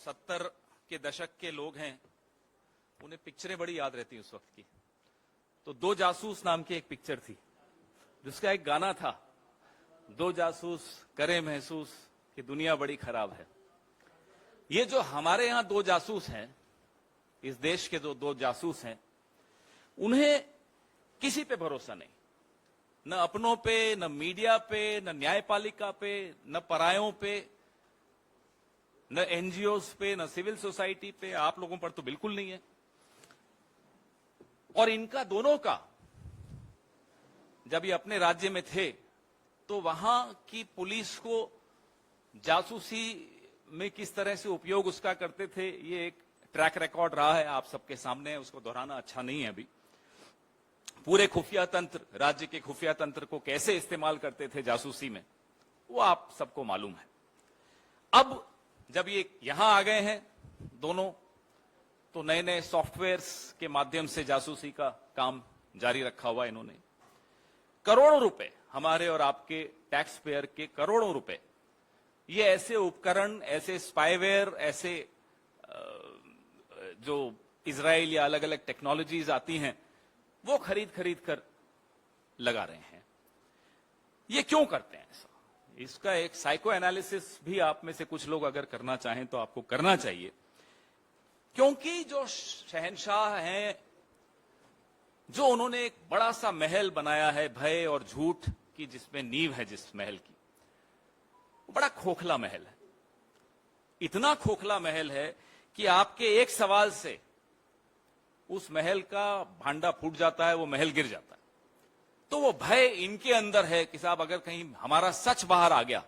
70 के दशक के लोग हैं, उन्हें पिक्चरें बड़ी याद रहती हैं उस वक्त की। तो दो जासूस नाम की एक पिक्चर थी, जिसका एक गाना था, दो जासूस करे महसूस कि दुनिया बड़ी खराब है। ये जो हमारे यहां दो जासूस हैं, इस देश के जो दो जासूस हैं, उन्हें किसी पे भरोसा नहीं, न अपनों पे, न मीडिया पे, न न्यायपालिका पे, न परायों पे, न एनजीओस पे, न सिविल सोसाइटी पे, आप लोगों पर तो बिल्कुल नहीं है। और इनका दोनों का जब ये अपने राज्य में थे तो वहां की पुलिस को जासूसी में किस तरह से उपयोग उसका करते थे, ये एक ट्रैक रिकॉर्ड रहा है, आप सबके सामने है, उसको दोहराना अच्छा नहीं है अभी। पूरे खुफिया तंत्र, राज्य के खुफिया तंत्र को कैसे इस्तेमाल करते थे जासूसी में, वो आप सबको मालूम है। अब जब ये यहां आ गए हैं दोनों, तो नए नए सॉफ्टवेयर्स के माध्यम से जासूसी का काम जारी रखा हुआ इन्होंने। करोड़ों रुपए, हमारे और आपके टैक्स पेयर के करोड़ों रुपए, ये ऐसे उपकरण, ऐसे स्पाईवेयर, ऐसे जो इजराइल या अलग अलग टेक्नोलॉजीज आती हैं, वो खरीद खरीद कर लगा रहे हैं। ये क्यों करते हैं ऐसा? इसका एक साइको एनालिसिस भी आप में से कुछ लोग अगर करना चाहें तो आपको करना चाहिए। क्योंकि जो शहंशाह हैं, जो उन्होंने एक बड़ा सा महल बनाया है भय और झूठ की, जिसमें नींव है जिस महल की, वो बड़ा खोखला महल है। इतना खोखला महल है कि आपके एक सवाल से उस महल का भांडा फूट जाता है, वो महल गिर जाता है। तो वो भय इनके अंदर है कि साहब अगर कहीं हमारा सच बाहर आ गया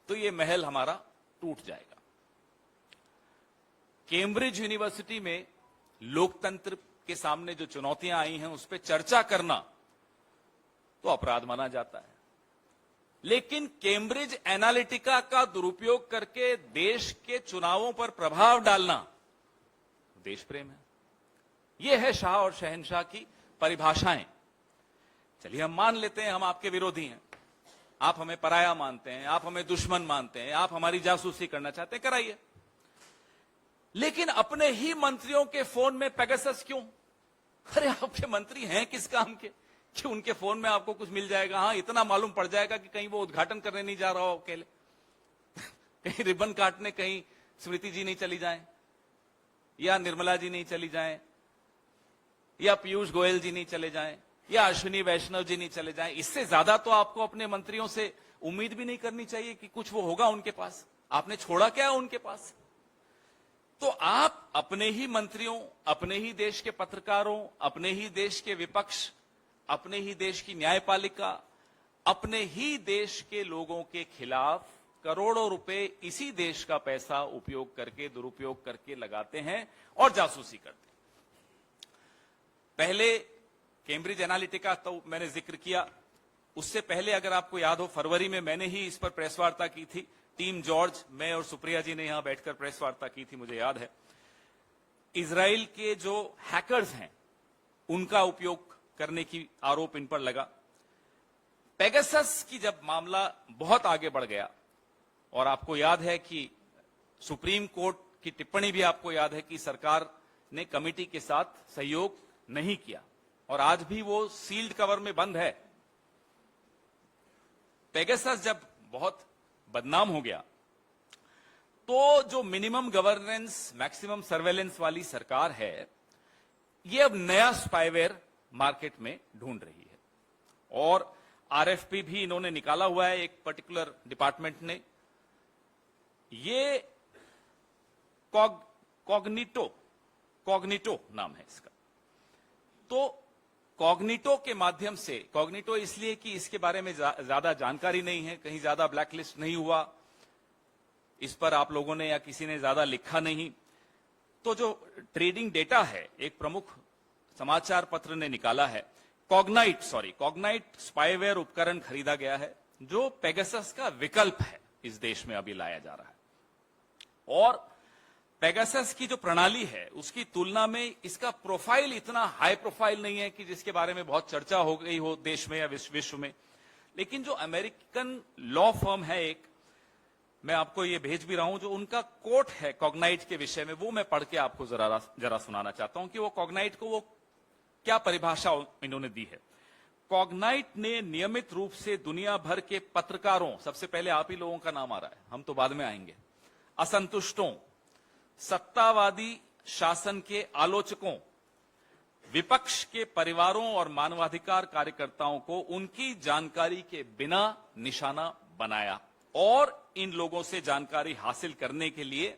तो ये महल हमारा टूट जाएगा। कैम्ब्रिज यूनिवर्सिटी में लोकतंत्र के सामने जो चुनौतियां आई हैं, उस पर चर्चा करना तो अपराध माना जाता है। लेकिन कैम्ब्रिज एनालिटिका का दुरुपयोग करके देश के चुनावों पर प्रभाव डालना देश प्रेम है। यह है शाह और शहंशाह की परिभाषाएं। चलिए हम मान लेते हैं हम आपके विरोधी हैं, आप हमें पराया मानते हैं, आप हमें दुश्मन मानते हैं, आप हमारी जासूसी करना चाहते हैं, कराइए। लेकिन अपने ही मंत्रियों के फोन में पेगासस क्यों? अरे आपके मंत्री हैं किस काम के कि उनके फोन में आपको कुछ मिल जाएगा? हाँ, इतना मालूम पड़ जाएगा कि कहीं वो उद्घाटन करने नहीं जा रहा हो अकेले, कहीं रिबन काटने कहीं स्मृति जी नहीं चली जाएं, या निर्मला जी नहीं चली जाएं, या पीयूष गोयल जी नहीं चले जाएं, या अश्विनी वैष्णव जी नहीं चले जाएं। इससे ज्यादा तो आपको अपने मंत्रियों से उम्मीद भी नहीं करनी चाहिए कि कुछ वो होगा उनके पास। आपने छोड़ा क्या है उनके पास? तो आप अपने ही मंत्रियों, अपने ही देश के पत्रकारों, अपने ही देश के विपक्ष, अपने ही देश की न्यायपालिका, अपने ही देश के लोगों के खिलाफ करोड़ों रुपए इसी देश का पैसा उपयोग करके, दुरुपयोग करके लगाते हैं और जासूसी करते हैं। पहले कैम्ब्रिज एनालिटिका तो मैंने जिक्र किया, उससे पहले अगर आपको याद हो, फरवरी में मैंने ही इस पर प्रेस वार्ता की थी। टीम जॉर्ज, मैं और सुप्रिया जी ने यहां बैठकर प्रेस वार्ता की थी, मुझे याद है। इजराइल के जो हैकर्स हैं, उनका उपयोग करने की आरोप इन पर लगा। पेगासस की जब मामला बहुत आगे बढ़ गया, और आपको याद है कि सुप्रीम कोर्ट की टिप्पणी भी आपको याद है कि सरकार ने कमेटी के साथ सहयोग नहीं किया, और आज भी वो सील्ड कवर में बंद है। पेगासस जब बहुत बदनाम हो गया, तो जो मिनिमम गवर्नेंस मैक्सिमम सर्वेलेंस वाली सरकार है, ये अब नया स्पाईवेयर मार्केट में ढूंढ रही है, और आरएफपी भी इन्होंने निकाला हुआ है एक पर्टिकुलर डिपार्टमेंट ने। ये कॉग्निटो नाम है इसका। तो कॉग्निटो के माध्यम से, कॉग्निटो इसलिए कि इसके बारे में ज्यादा जानकारी नहीं है, कहीं ज्यादा ब्लैकलिस्ट नहीं हुआ, इस पर आप लोगों ने या किसी ने ज्यादा लिखा नहीं। तो जो ट्रेडिंग डेटा है, एक प्रमुख समाचार पत्र ने निकाला है, कॉग्नाइट स्पाईवेयर उपकरण खरीदा गया है, जो पेगासस का विकल्प है, इस देश में अभी लाया जा रहा है। और पेगासस की जो प्रणाली है, उसकी तुलना में इसका प्रोफाइल इतना हाई प्रोफाइल नहीं है कि जिसके बारे में बहुत चर्चा हो गई हो देश में या विश्व में। लेकिन जो अमेरिकन लॉ फर्म है एक, मैं आपको ये भेज भी रहा हूं, जो उनका कोट है कॉग्नाइट के विषय में, वो मैं पढ़ के आपको जरा सुनाना चाहता हूं कि वो कॉग्नाइट को वो क्या परिभाषा इन्होंने दी है। कॉग्नाइट ने नियमित रूप से दुनिया भर के पत्रकारों, सबसे पहले आप ही लोगों का नाम आ रहा है, हम तो बाद में आएंगे, असंतुष्टों, सत्तावादी शासन के आलोचकों, विपक्ष के परिवारों और मानवाधिकार कार्यकर्ताओं को उनकी जानकारी के बिना निशाना बनाया और इन लोगों से जानकारी हासिल करने के लिए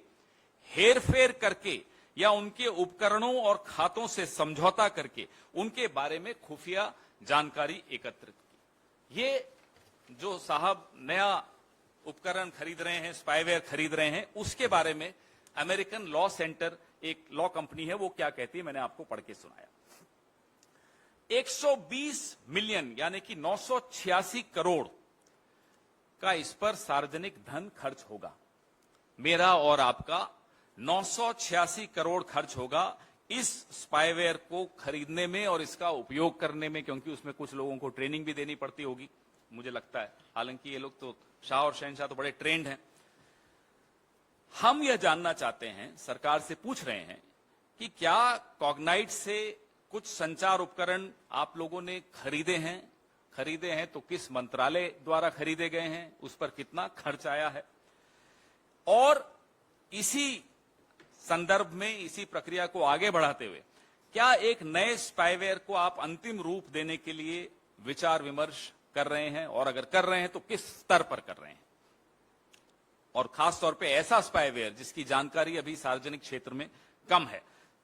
हेरफेर करके या उनके उपकरणों और खातों से समझौता करके उनके बारे में खुफिया जानकारी एकत्रित की। ये जो साहब नया उपकरण खरीद रहे हैं, स्पाईवेयर खरीद रहे हैं, उसके बारे में अमेरिकन लॉ सेंटर, एक लॉ कंपनी है, वो क्या कहती है मैंने आपको पढ़ के सुनाया। 120 मिलियन यानी कि 986 करोड़ का इस पर सार्वजनिक धन खर्च होगा। मेरा और आपका 986 करोड़ खर्च होगा इस स्पाईवेयर को खरीदने में और इसका उपयोग करने में, क्योंकि उसमें कुछ लोगों को ट्रेनिंग भी देनी पड़ती होगी, मुझे लगता है। हालांकि ये लोग तो, शाह और शहनशाह तो बड़े ट्रेंड हैं। हम यह जानना चाहते हैं, सरकार से पूछ रहे हैं कि क्या कॉग्नाइट से कुछ संचार उपकरण आप लोगों ने खरीदे हैं तो किस मंत्रालय द्वारा खरीदे गए हैं, उस पर कितना खर्च आया है, और इसी संदर्भ में, इसी प्रक्रिया को आगे बढ़ाते हुए क्या एक नए स्पाईवेयर को आप अंतिम रूप देने के लिए विचार विमर्श कर रहे हैं, और अगर कर रहे हैं तो किस स्तर पर कर रहे हैं, और खास तौर पे ऐसा स्पाईवेयर जिसकी जानकारी अभी सार्वजनिक क्षेत्र में कम है।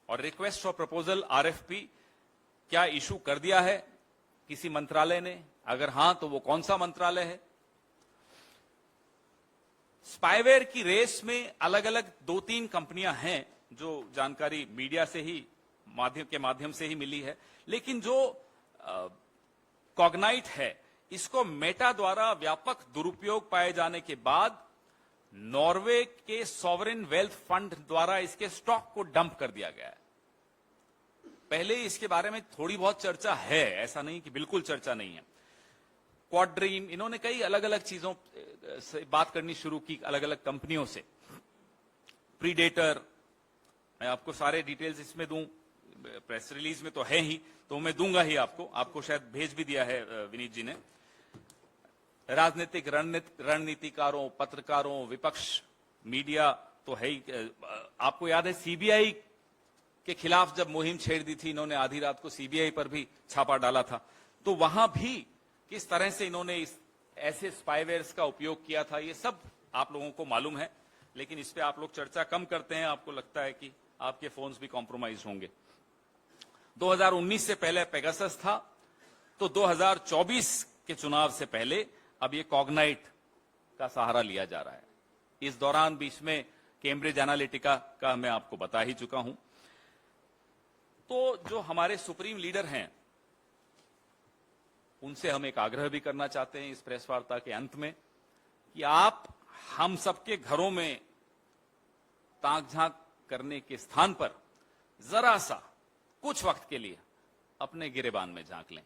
और रिक्वेस्ट फॉर प्रपोजल RFP क्या इशू कर दिया है किसी मंत्रालय ने? अगर हां तो वो कौन सा मंत्रालय है? स्पाईवेयर की रेस में अलग अलग 2-3 कंपनियां हैं, जो जानकारी मीडिया से ही माध्यम से ही मिली है, लेकिन जो कॉग्नाइट है, इसको मेटा द्वारा व्यापक दुरुपयोग पाए जाने के बाद नॉर्वे के सॉवरेन वेल्थ फंड द्वारा इसके स्टॉक को डंप कर दिया गया है। पहले इसके बारे में थोड़ी बहुत चर्चा है, ऐसा नहीं कि बिल्कुल चर्चा नहीं है। क्वाड्रीम, इन्होंने कई अलग अलग चीजों से बात करनी शुरू की, अलग अलग कंपनियों से। प्रीडेटर, मैं आपको सारे डिटेल्स इसमें दूं, प्रेस रिलीज में तो है ही, तो मैं दूंगा ही आपको शायद भेज भी दिया है विनीत जी ने। राजनीतिक रणनीतिकारों, पत्रकारों, विपक्ष, मीडिया तो है ही। आपको याद है CBI के खिलाफ जब मुहिम छेड़ दी थी इन्होंने, आधी रात को CBI पर भी छापा डाला था, तो वहां भी किस तरह से इन्होंने ऐसे स्पाईवेयर्स का उपयोग किया था, ये सब आप लोगों को मालूम है, लेकिन इस पे आप लोग चर्चा कम करते हैं। आपको लगता है कि आपके फोन्स भी कॉम्प्रोमाइज होंगे। 2019 से पहले पेगासस था, तो 2024 के चुनाव से पहले अब ये कॉग्नाइट का सहारा लिया जा रहा है। इस दौरान बीच में कैम्ब्रिज एनालिटिका का मैं आपको बता ही चुका हूं। तो जो हमारे सुप्रीम लीडर हैं, उनसे हम एक आग्रह भी करना चाहते हैं इस प्रेस वार्ता के अंत में, कि आप हम सबके घरों में ताक झांक करने के स्थान पर जरा सा कुछ वक्त के लिए अपने गिरेबान में झांक लें,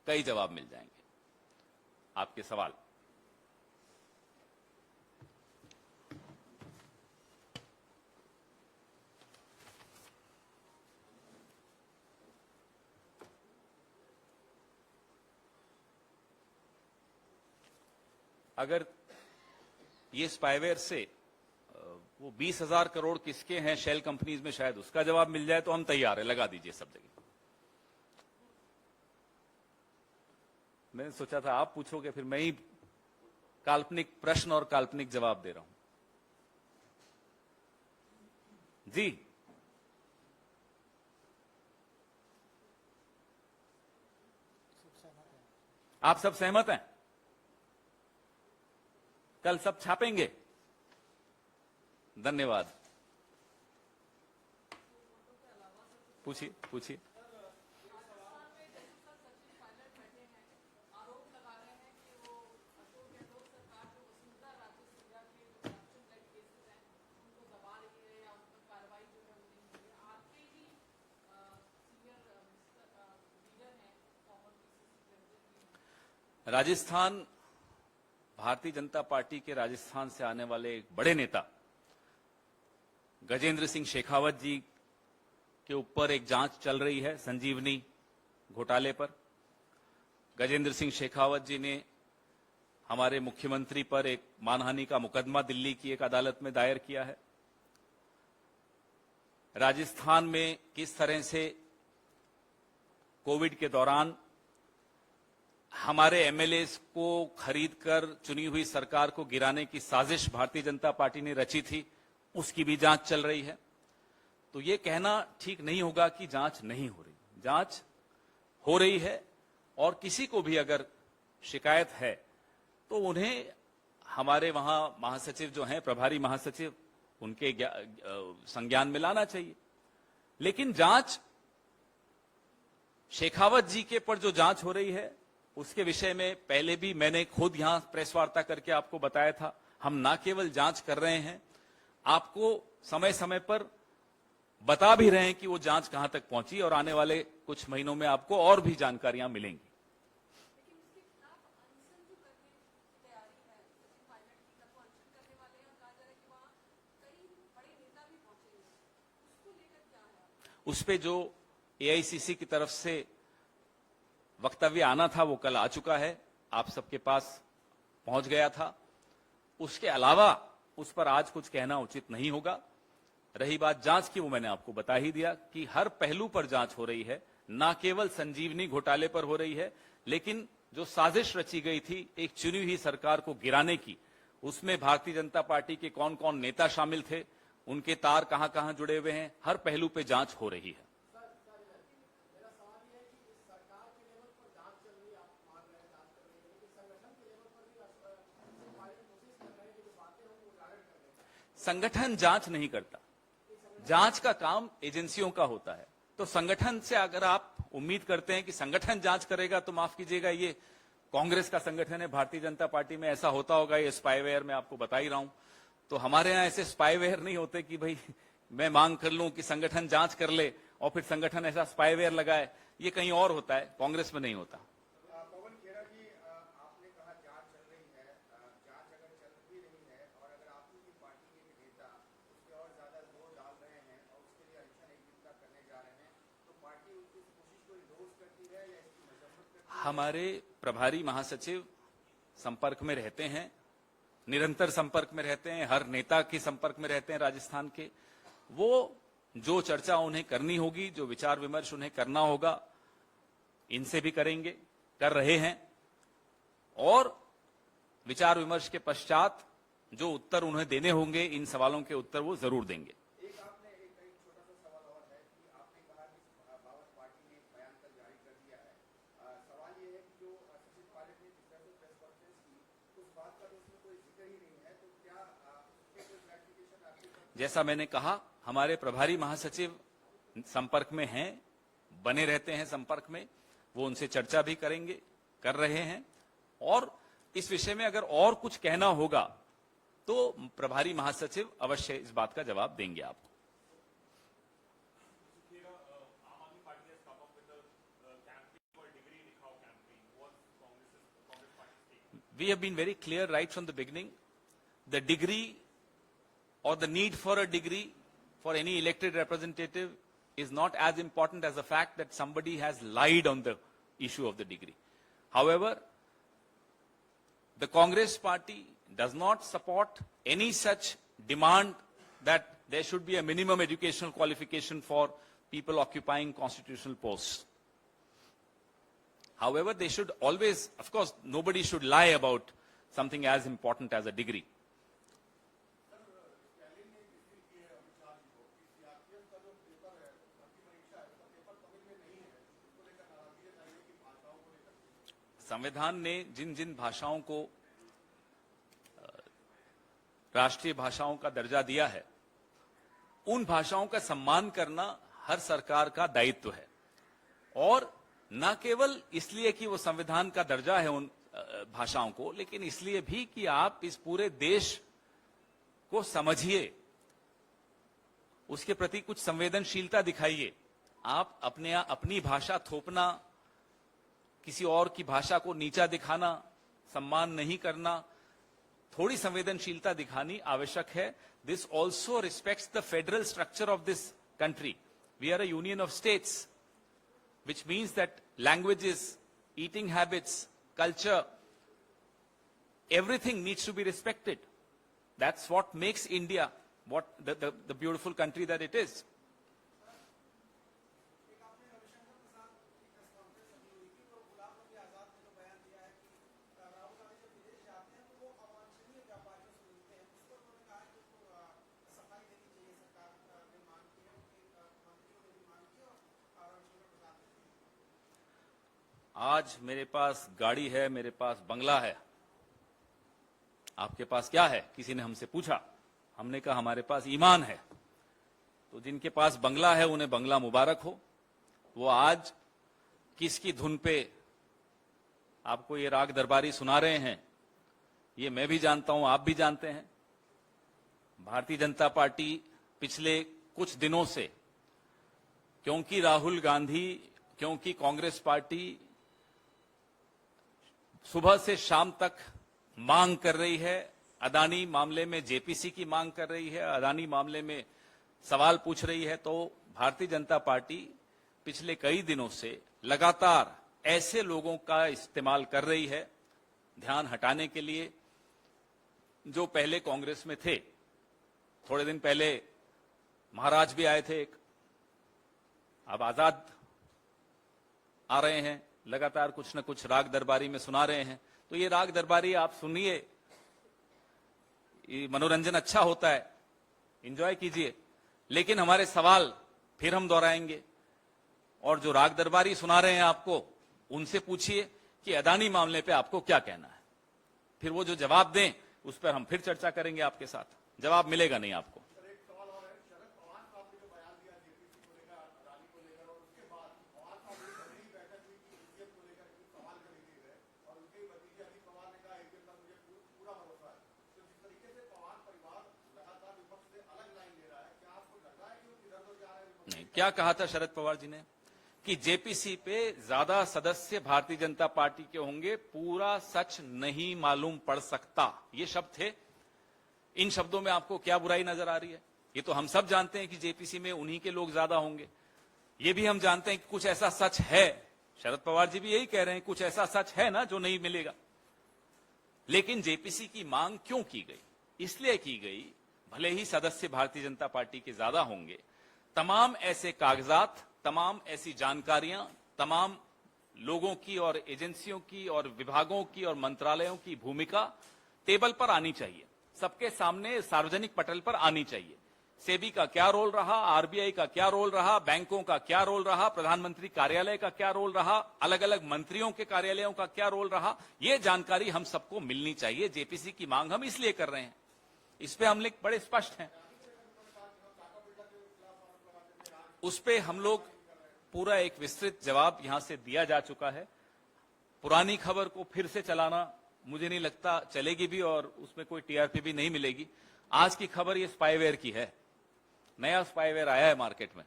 कई जवाब मिल जाएंगे। आपके सवाल। अगर ये स्पाईवेयर से वो 20,000 करोड़ किसके हैं शेल कंपनीज में, शायद उसका जवाब मिल जाए तो हम तैयार है, लगा दीजिए सब जगह। मैंने सोचा था आप पूछोगे, फिर मैं ही काल्पनिक प्रश्न और काल्पनिक जवाब दे रहा हूं। जी, आप सब सहमत हैं? कल सब छापेंगे? धन्यवाद। पूछिए पूछिए। राजस्थान भारतीय जनता पार्टी के राजस्थान से आने वाले एक बड़े नेता गजेंद्र सिंह शेखावत जी के ऊपर एक जांच चल रही है संजीवनी घोटाले पर। गजेंद्र सिंह शेखावत जी ने हमारे मुख्यमंत्री पर एक मानहानि का मुकदमा दिल्ली की एक अदालत में दायर किया है। राजस्थान में किस तरह से कोविड के दौरान हमारे एमएलएस को खरीदकर चुनी हुई सरकार को गिराने की साजिश भारतीय जनता पार्टी ने रची थी, उसकी भी जांच चल रही है। तो ये कहना ठीक नहीं होगा कि जांच नहीं हो रही। जांच हो रही है और किसी को भी अगर शिकायत है तो उन्हें हमारे वहां महासचिव जो हैं, प्रभारी महासचिव, उनके संज्ञान में लाना चाहिए। लेकिन जांच शेखावत जी के पर जो जांच हो रही है उसके विषय में पहले भी मैंने खुद यहां प्रेस वार्ता करके आपको बताया था। हम ना केवल जांच कर रहे हैं, आपको समय समय पर बता भी रहे हैं कि वो जांच कहां तक पहुंची और आने वाले कुछ महीनों में आपको और भी जानकारियां मिलेंगी। उस पे जो एआईसीसी की तरफ से वक्तव्य आना था वो कल आ चुका है, आप सबके पास पहुंच गया था। उसके अलावा उस पर आज कुछ कहना उचित नहीं होगा। रही बात जांच की, वो मैंने आपको बता ही दिया कि हर पहलू पर जांच हो रही है, ना केवल संजीवनी घोटाले पर हो रही है, लेकिन जो साजिश रची गई थी एक चुनी हुई सरकार को गिराने की, उसमें भारतीय जनता पार्टी के कौन कौन नेता शामिल थे, उनके तार कहां कहां जुड़े हुए हैं, हर पहलू पे जांच हो रही है। संगठन जांच नहीं करता, जांच का काम एजेंसियों का होता है। तो संगठन से अगर आप उम्मीद करते हैं कि संगठन जांच करेगा तो माफ कीजिएगा, ये कांग्रेस का संगठन है, भारतीय जनता पार्टी में ऐसा होता होगा, ये स्पाईवेयर में आपको बता ही रहा हूं। तो हमारे यहां ऐसे स्पाईवेयर नहीं होते कि भाई मैं मांग कर लूं कि संगठन जांच कर ले और फिर संगठन ऐसा स्पाईवेयर लगाए, ये कहीं और होता है, कांग्रेस में नहीं होता। पवन खेड़ा जी, आपने कहा जांच चल रही है, जांच अगर चल भी रही है और अगर आपकी भी पार्टी के नेता उस पर और ज्यादा जोर डाल रहे हैं और उसके लिए अनशन एक दिन का करने जा रहे हैं, तो पार्टी उनकी इस कोशिश को इंडोर्स करती है या इसकी मजम्मत करती है? हमारे प्रभारी महासचिव संपर्क में रहते हैं, निरंतर संपर्क में रहते हैं, हर नेता के संपर्क में रहते हैं राजस्थान के। वो जो चर्चा उन्हें करनी होगी, जो विचार विमर्श उन्हें करना होगा, इनसे भी करेंगे, कर रहे हैं, और विचार विमर्श के पश्चात जो उत्तर उन्हें देने होंगे, इन सवालों के उत्तर वो जरूर देंगे। एक आपने एक छोटा सा सवाल और है कि आपने कहा कि बावत पार्टी ने एक बयान कल जारी कर दिया है। सवाल ये है कि जो सचिन पायलट ने जिस तरह से प्रेस कॉन्फ्रेंस की, उस बात का तो उसमें कोई जिक्र ही नहीं है, तो क्या उसके कोई क्लैरिफिकेशन आपके? जैसा मैंने कहा, हमारे प्रभारी महासचिव संपर्क में हैं, बने रहते हैं संपर्क में, वो उनसे चर्चा भी करेंगे, कर रहे हैं, और इस विषय में अगर और कुछ कहना होगा तो प्रभारी महासचिव अवश्य इस बात का जवाब देंगे आपको। We have been very clear right from the beginning. The degree or the need for a degree for any elected representative is not as important as the fact that somebody has lied on the issue of the degree. However, the Congress party does not support any such demand that there should be a minimum educational qualification for people occupying constitutional posts. However, they should always, of course, nobody should lie about something as important as a degree. संविधान ने जिन जिन भाषाओं को राष्ट्रीय भाषाओं का दर्जा दिया है, उन भाषाओं का सम्मान करना हर सरकार का दायित्व है, और न केवल इसलिए कि वो संविधान का दर्जा है उन भाषाओं को, लेकिन इसलिए भी कि आप इस पूरे देश को समझिए, उसके प्रति कुछ संवेदनशीलता दिखाइए। आप अपनी भाषा थोपना, किसी और की भाषा को नीचा दिखाना, सम्मान नहीं करना, थोड़ी संवेदनशीलता दिखानी आवश्यक है. This also respects the federal structure of this country. We are a union of states, which means that languages, eating habits, culture, everything needs to be respected. That's what makes India what the beautiful country that it is. आज मेरे पास गाड़ी है, मेरे पास बंगला है, आपके पास क्या है? किसी ने हमसे पूछा. हमने कहा हमारे पास ईमान है. तो जिनके पास बंगला है उन्हें बंगला मुबारक हो. वो आज किसकी धुन पे आपको ये राग दरबारी सुना रहे हैं, ये मैं भी जानता हूं, आप भी जानते हैं. भारतीय जनता पार्टी पिछले कुछ दिनों से, क्योंकि राहुल गांधी, क्योंकि कांग्रेस पार्टी सुबह से शाम तक मांग कर रही है, अदानी मामले में जेपीसी की मांग कर रही है, अदानी मामले में सवाल पूछ रही है, तो भारतीय जनता पार्टी पिछले कई दिनों से लगातार ऐसे लोगों का इस्तेमाल कर रही है ध्यान हटाने के लिए जो पहले कांग्रेस में थे. थोड़े दिन पहले महाराज भी आए थे एक, अब आजाद आ रहे हैं, लगातार कुछ न कुछ राग दरबारी में सुना रहे हैं. तो ये राग दरबारी आप सुनिए, ये मनोरंजन अच्छा होता है, एंजॉय कीजिए, लेकिन हमारे सवाल फिर हम दोहराएंगे. और जो राग दरबारी सुना रहे हैं आपको, उनसे पूछिए कि अदानी मामले पे आपको क्या कहना है. फिर वो जो जवाब दें उस पर हम फिर चर्चा करेंगे आपके साथ. जवाब मिलेगा नहीं आपको. नहीं, क्या कहा था शरद पवार जी ने कि जेपीसी पे ज्यादा सदस्य भारतीय जनता पार्टी के होंगे, पूरा सच नहीं मालूम पड़ सकता. ये शब्द थे. इन शब्दों में आपको क्या बुराई नजर आ रही है? ये तो हम सब जानते हैं कि जेपीसी में उन्हीं के लोग ज्यादा होंगे. ये भी हम जानते हैं कि कुछ ऐसा सच है, शरद पवार जी भी यही कह रहे हैं, कुछ ऐसा सच है ना जो नहीं मिलेगा. लेकिन जेपीसी की मांग क्यों की गई? इसलिए की गई, भले ही सदस्य भारतीय जनता पार्टी के ज्यादा होंगे, तमाम ऐसे कागजात, तमाम ऐसी जानकारियां, तमाम लोगों की और एजेंसियों की और विभागों की और मंत्रालयों की भूमिका टेबल पर आनी चाहिए, सबके सामने सार्वजनिक पटल पर आनी चाहिए. सेबी का क्या रोल रहा, आरबीआई का क्या रोल रहा, बैंकों का क्या रोल रहा, प्रधानमंत्री कार्यालय का क्या रोल रहा, अलग अलग मंत्रियों के कार्यालयों का क्या रोल रहा, यह जानकारी हम सबको मिलनी चाहिए. जेपीसी की मांग हम इसलिए कर रहे हैं, इस पे हम लोग बड़े स्पष्ट हैं. उस पे हम लोग पूरा एक विस्तृत जवाब यहां से दिया जा चुका है. पुरानी खबर को फिर से चलाना मुझे नहीं लगता चलेगी भी, और उसमें कोई टीआरपी भी नहीं मिलेगी. आज की खबर ये स्पाईवेयर की है. नया स्पाईवेयर आया है मार्केट में,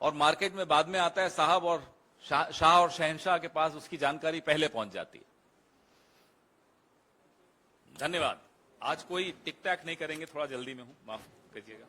और मार्केट में बाद में आता है साहब, और शाह और शहनशाह के पास उसकी जानकारी पहले पहुंच जाती है. धन्यवाद. आज कोई टिक टैक नहीं करेंगे, थोड़ा जल्दी में हूं, माफ कीजिएगा.